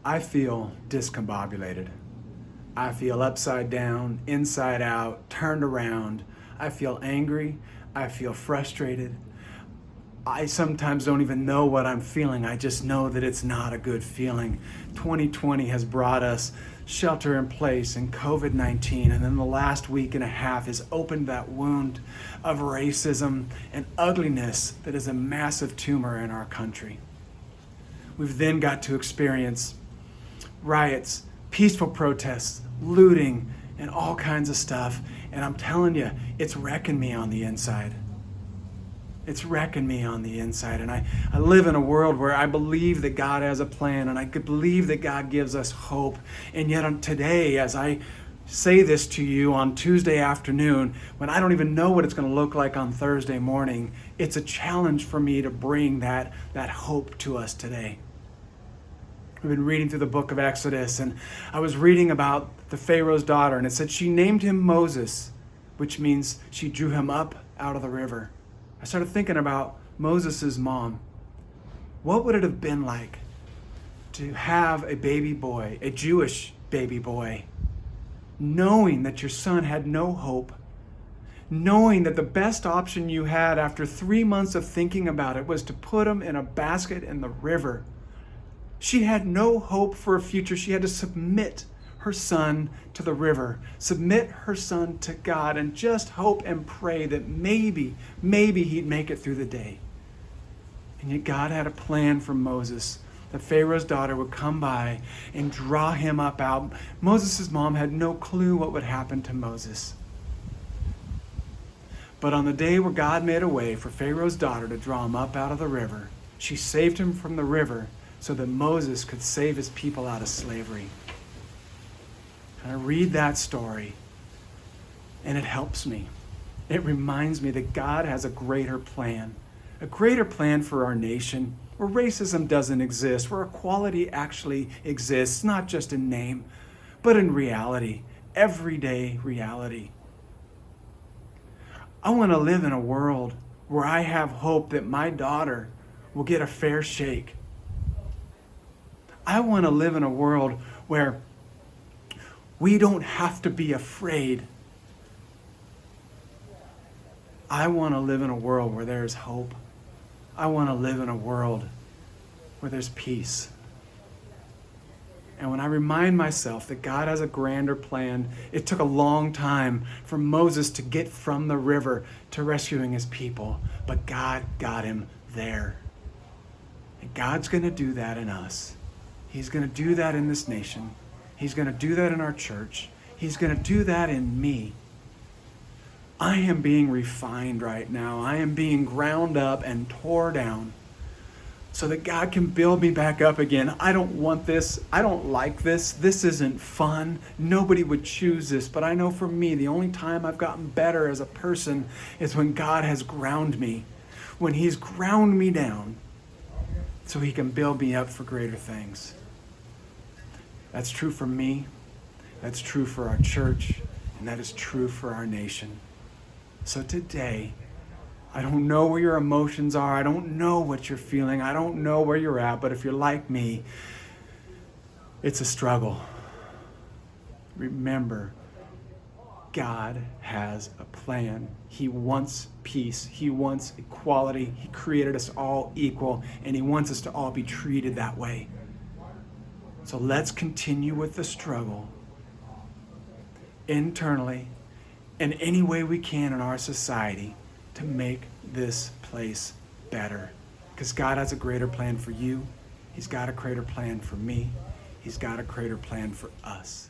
I feel discombobulated. I feel upside down, inside out, turned around. I feel angry. I feel frustrated. I sometimes don't even know what I'm feeling. I just know that it's not a good feeling. 2020 has brought us shelter in place and COVID-19, and then the last week and a half has opened that wound of racism and ugliness that is a massive tumor in our country. We've then got to experience riots, peaceful protests, looting, and all kinds of stuff. And I'm telling you, it's wrecking me on the inside. It's wrecking me on the inside. And I live in a world where I believe that God has a plan, and I could believe that God gives us hope. And yet on today, as I say this to you on Tuesday afternoon, when I don't even know what it's going to look like on Thursday morning, it's a challenge for me to bring that hope to us today. We've been reading through the book of Exodus, and I was reading about the Pharaoh's daughter, and it said she named him Moses, which means she drew him up out of the river. I started thinking about Moses' mom. What would it have been like to have a baby boy, a Jewish baby boy, knowing that your son had no hope, knowing that the best option you had after 3 months of thinking about it was to put him in a basket in the river? She had no hope for a future. She had to submit her son to the river, submit her son to God, and just hope and pray that maybe he'd make it through the day. And yet God had a plan for Moses, that Pharaoh's daughter would come by and draw him up out. Moses' mom had no clue what would happen to Moses. But on the day where God made a way for Pharaoh's daughter to draw him up out of the river, she saved him from the river so that Moses could save his people out of slavery. And I read that story, and it helps me. It reminds me that God has a greater plan for our nation, where racism doesn't exist, where equality actually exists, not just in name, but in reality, everyday reality. I want to live in a world where I have hope that my daughter will get a fair shake. I want to live in a world where we don't have to be afraid. I want to live in a world where there's hope. I want to live in a world where there's peace. And when I remind myself that God has a grander plan, it took a long time for Moses to get from the river to rescuing his people, but God got him there. And God's going to do that in us. He's going to do that in this nation. He's going to do that in our church. He's going to do that in me. I am being refined right now. I am being ground up and tore down so that God can build me back up again. I don't want this. I don't like this. This isn't fun. Nobody would choose this. But I know for me, the only time I've gotten better as a person is when God has ground me, when He's ground me down so He can build me up for greater things. That's true for me. That's true for our church. And that is true for our nation. So today, I don't know where your emotions are. I don't know what you're feeling. I don't know where you're at. But if you're like me, it's a struggle. Remember, God has a plan. He wants peace. He wants equality. He created us all equal, and He wants us to all be treated that way. So let's continue with the struggle internally in any way we can in our society to make this place better. Because God has a greater plan for you. He's got a greater plan for me. He's got a greater plan for us.